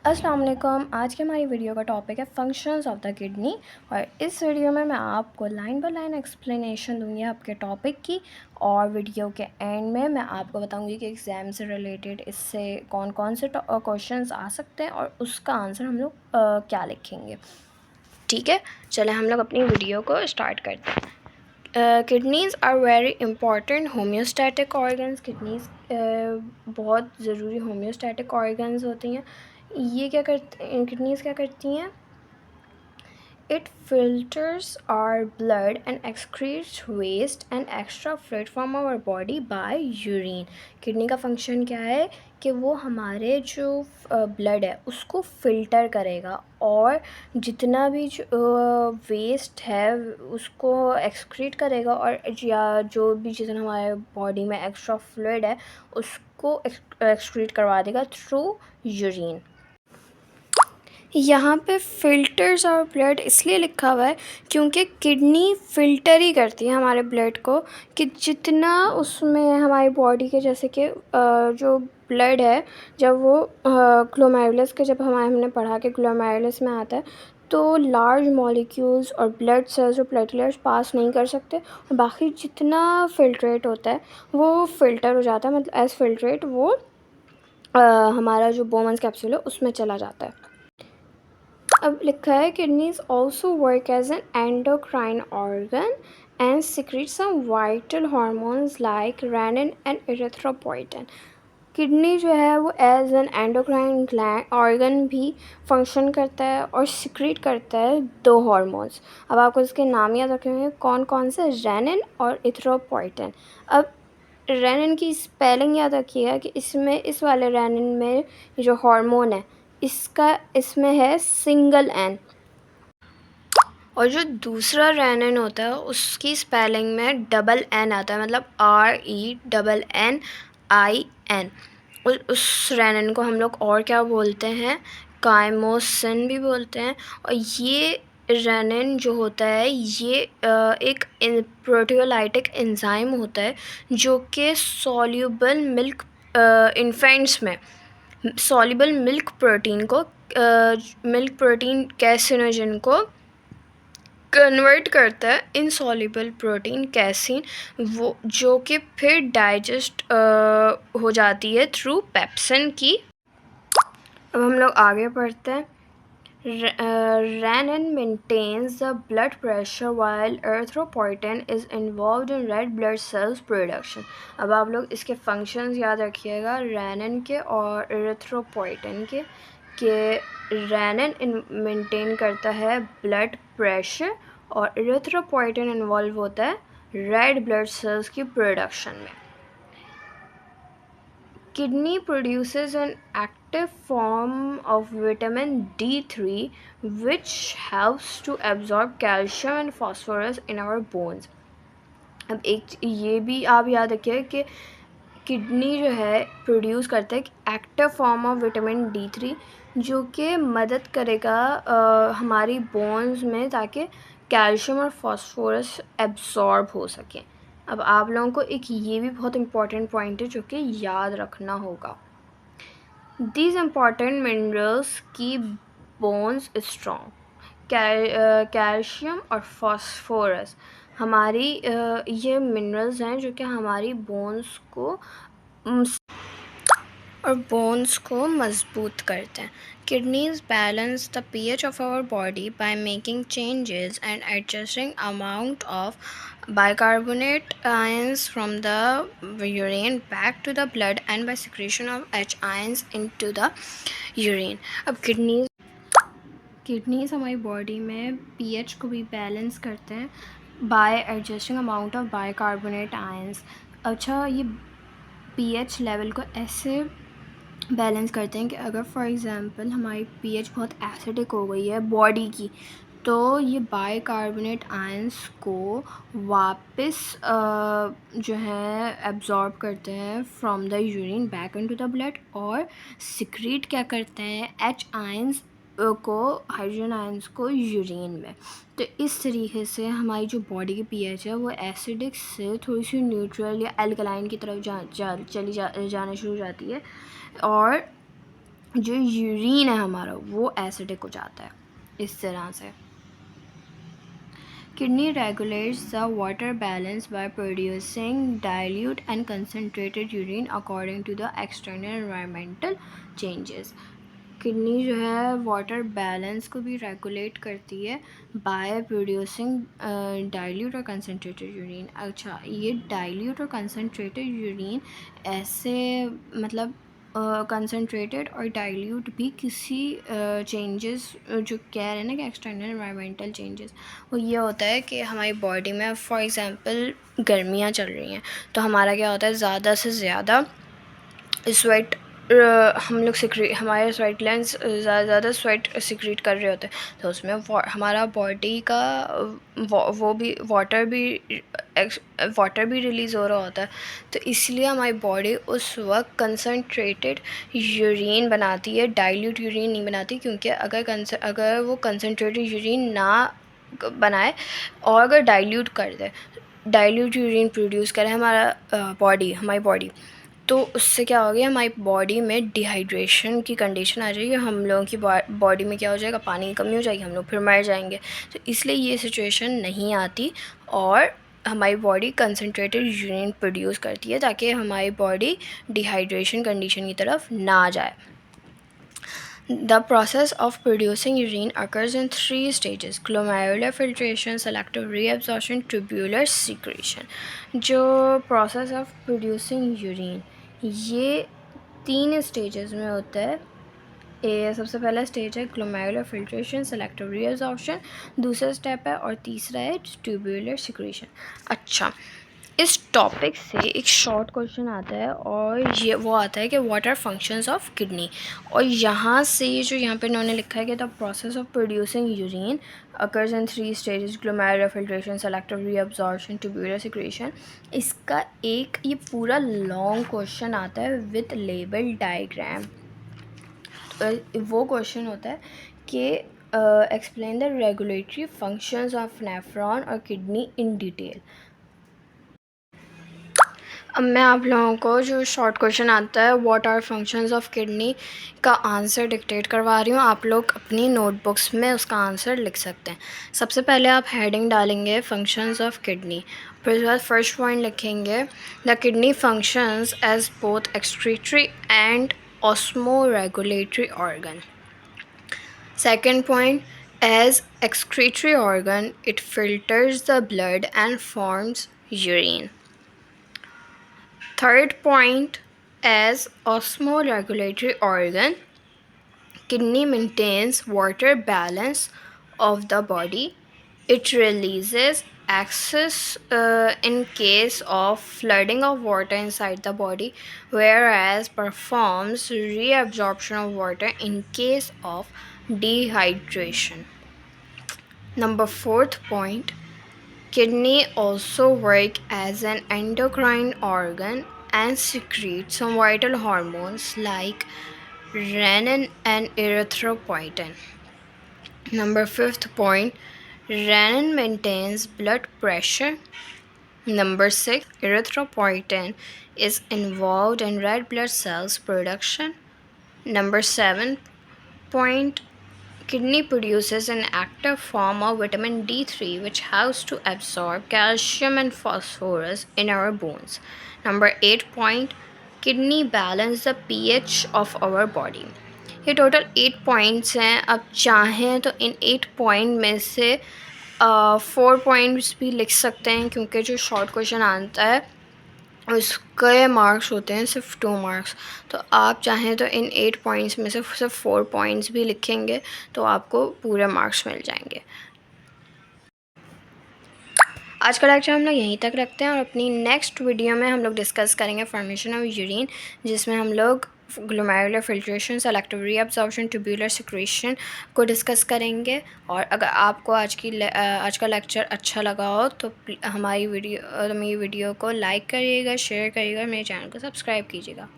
अस्सलाम वालेकुम। आज की हमारी वीडियो का टॉपिक है फंक्शंस ऑफ द किडनी और इस वीडियो में मैं आपको लाइन बाय लाइन एक्सप्लेनेशन दूंगी आपके टॉपिक की और वीडियो के एंड में मैं आपको बताऊंगी कि एग्ज़ाम से रिलेटेड इससे कौन कौन से क्वेश्चंस आ सकते हैं और उसका आंसर हम लोग क्या लिखेंगे। ठीक है, चले हम लोग अपनी वीडियो को स्टार्ट करते हैं। Kidneys are very important homeostatic organs. Kidneys बहुत ज़रूरी होम्योस्टैटिक ऑर्गन्स होती हैं। ये क्या करते किडनीज़ क्या करती हैं? It filters our blood and excretes waste and extra fluid from our body by urine. Kidney का फंक्शन क्या है कि वो हमारे जो ब्लड है उसको फ़िल्टर करेगा और जितना भी वेस्ट है उसको एक्सक्रीट करेगा और या जो भी जितना हमारे बॉडी में एक्स्ट्रा फ्लूइड है उसको एक्सक्रीट करवा देगा थ्रू यूरिन। यहाँ पे फ़िल्टर्स और ब्लड इसलिए लिखा हुआ है क्योंकि किडनी फ़िल्टर ही करती है हमारे ब्लड को कि जितना उसमें हमारी बॉडी के जैसे कि जो ब्लड है जब वो ग्लोमेरुलस के जब हमने पढ़ा कि ग्लोमेरुलस में आता है तो लार्ज मॉलिक्यूल्स और ब्लड सेल्स और प्लेटलेट्स पास नहीं कर सकते और बाकी जितना फ़िल्ट्रेट होता है वो फ़िल्टर हो जाता है, मतलब एज फ़िल्ट्रेट वो हमारा जो बोमन्स कैप्सूल है उसमें चला जाता है। अब लिखा है kidneys also work as an endocrine organ and secrete some vital hormones like renin and erythropoietin. Kidney जो है वो as an endocrine gland organ भी फंक्शन करता है और सिक्रीट करता है दो हार्मोन्स। अब आपको इसके नाम याद रखे होंगे कौन कौन से, रेनिन और इरिथ्रोपोइटिन। अब रेनिन की स्पेलिंग याद रखिएगा कि इसमें इस वाले रेनिन में जो हार्मोन है इसमें है सिंगल एन और जो दूसरा रेनिन होता है उसकी स्पेलिंग में डबल एन आता है, मतलब RENNIN। उस रेनिन को हम लोग और क्या बोलते हैं, काइमोसिन भी बोलते हैं। और ये रेनिन जो होता है ये एक प्रोटियोलाइटिक एंजाइम होता है जो कि सॉल्युबल मिल्क इन्फेंट्स में सॉल्युबल मिल्क प्रोटीन कैसिनोजन को कन्वर्ट करता है इनसॉल्युबल प्रोटीन कैसिन, वो जो कि फिर डाइजेस्ट हो जाती है थ्रू पेप्सिन की। अब हम लोग आगे पढ़ते हैं। Renin maintains the blood pressure while erythropoietin is involved in red blood cells production. अब आप लोग इसके फंक्शंस याद रखिएगा रेनिन के और erythropoietin के रेनिन मेंटेन करता है ब्लड प्रेशर और erythropoietin इन्वॉल्व होता है रेड ब्लड सेल्स की प्रोडक्शन में। Kidney produces an active form of vitamin D3 which helps to absorb calcium and phosphorus in our bones. अब एक ये भी आप याद रखिए कि किडनी जो है प्रोड्यूस करता है एक active form of vitamin D3 जो कि मदद करेगा हमारी बोन्स में ताकि कैल्शियम और फॉस्फोरस एब्जॉर्ब हो सकें। अब आप लोगों को एक ये भी बहुत इम्पॉर्टेंट पॉइंट है जो कि याद रखना होगा। These important minerals keep bones strong. Calcium और फॉस्फोरस हमारी ये मिनरल्स हैं जो कि हमारी बोन्स को मजबूत करते हैं। Kidneys balance the pH of our body by making changes and adjusting amount of bicarbonate ions from the urine back to the blood and by secretion of H ions into the urine. अब kidneys हमारी body में pH को भी balance करते हैं bye adjusting amount of bicarbonate ions. अच्छा, ये pH level को ऐसे बैलेंस करते हैं कि अगर फॉर एग्ज़ाम्पल हमारी pH बहुत एसिडिक हो गई है बॉडी की तो ये बाइकार्बोनेट आयंस को वापस जो है एब्जॉर्ब करते हैं from the urine back into the blood और सिक्रीट क्या करते हैं H आयंस को, हाइड्रोजन आयंस को यूरिन में। तो इस तरीके से हमारी जो बॉडी की pH है वो एसिडिक से थोड़ी सी न्यूट्रल या एल्कलाइन की तरफ जाना शुरू हो जाती है और जो यूरिन है हमारा वो एसिडिक हो जाता है इस तरह से। Kidney regulates the water balance by producing dilute and concentrated urine according to the external environmental changes. Kidney जो है वाटर बैलेंस को भी रेगुलेट करती है बाय प्रोड्यूसिंग डाइल्यूट और कंसनट्रेटेड यूरिन। अच्छा, ये डाइल्यूट और कंसनट्रेटेड यूरिन ऐसे मतलब कंसनट्रेटेड और डाइल्यूट भी किसी चेंजेस जो कह रहे हैं ना कि एक्सटर्नल एनवायरमेंटल चेंजेस, वो ये होता है कि हमारी बॉडी में फॉर एग्जांपल गर्मियाँ चल रही हैं तो हमारा क्या होता है, ज़्यादा से ज़्यादा स्वेट हम लोग हमारे स्वेट ग्लैंड्स ज़्यादा स्वेट सिक्रीट कर रहे होते हैं, तो उसमें हमारा बॉडी का वो भी वाटर भी रिलीज़ हो रहा होता है। तो इसलिए हमारी बॉडी उस वक्त कंसनट्रेटेड यूरिन बनाती है, डाइल्यूट यूरिन नहीं बनाती, क्योंकि अगर वो कंसनट्रेटेड यूरिन ना बनाए और अगर डाइल्यूट यूरिन प्रोड्यूस करे हमारी बॉडी, तो उससे क्या हो गया, हमारी बॉडी में डिहाइड्रेशन की कंडीशन आ जाएगी, हम लोगों की बॉडी में क्या हो जाएगा, पानी की कमी हो जाएगी, हम लोग फिर मर जाएंगे। तो इसलिए ये सिचुएशन नहीं आती और हमारी बॉडी कंसनट्रेटेड यूरिन प्रोड्यूस करती है ताकि हमारी बॉडी डिहाइड्रेशन कंडीशन की तरफ ना जाए। The process of producing urine occurs in 3 stages: glomerular filtration, selective reabsorption, tubular secretion. जो process of producing urine ये 3 स्टेजेस में होता है। सबसे पहला स्टेज है ग्लोमेरुलर फिल्ट्रेशन, सेलेक्टिव रीअब्जॉर्प्शन, दूसरा स्टेप है, और तीसरा है ट्यूबुलर सिक्रीशन। अच्छा, इस टॉपिक से एक शॉर्ट क्वेश्चन आता है और ये वो आता है कि what are functions of kidney, और यहाँ से जो यहाँ पे इन्होंने लिखा है कि the process of producing urine occurs in 3 stages: glomerular filtration, selective reabsorption, tubular secretion. इसका एक ये पूरा लॉन्ग क्वेश्चन आता है विद लेबल डायग्राम। वो क्वेश्चन होता है कि explain the regulatory functions of nephron और किडनी इन डिटेल। अब मैं आप लोगों को जो शॉर्ट क्वेश्चन आता है what are functions of kidney का आंसर डिक्टेट करवा रही हूँ। आप लोग अपनी नोटबुक्स में उसका आंसर लिख सकते हैं। सबसे पहले आप हेडिंग डालेंगे फंक्शंस ऑफ किडनी, फिर उसके बाद फर्स्ट पॉइंट लिखेंगे the kidney functions as both excretory and osmoregulatory organ. Second point, as excretory organ, it filters the blood and forms urine. Third point, as osmoregulatory organ, kidney maintains water balance of the body. It releases excess in case of flooding of water inside the body, whereas performs reabsorption of water in case of dehydration. Number 4th point, kidney also work as an endocrine organ and secrete some vital hormones like renin and erythropoietin. Number 5th point, renin maintains blood pressure. Number 6, erythropoietin is involved in red blood cells production. Number 7 point, kidney produces an active form of vitamin D3 which helps to absorb calcium and phosphorus in our bones. Number 8 point, kidney balance the pH of our body. ये total 8 points हैं। अब चाहें तो इन 8 point में से 4 points भी लिख सकते हैं, क्योंकि जो शॉर्ट क्वेश्चन आता है उसके मार्क्स होते हैं सिर्फ 2 मार्क्स। तो आप चाहें तो इन 8 पॉइंट्स में से सिर्फ 4 पॉइंट्स भी लिखेंगे तो आपको पूरे मार्क्स मिल जाएंगे। आज का लेक्चर हम लोग यहीं तक रखते हैं और अपनी नेक्स्ट वीडियो में हम लोग डिस्कस करेंगे फॉर्मेशन ऑफ यूरिन, जिसमें हम लोग glomerular filtration, selective reabsorption, tubular secretion को डिस्कस करेंगे। और अगर आपको आज का लेक्चर अच्छा लगा हो तो हमारी वीडियो को लाइक करिएगा, शेयर करिएगा, मेरे चैनल को सब्सक्राइब कीजिएगा।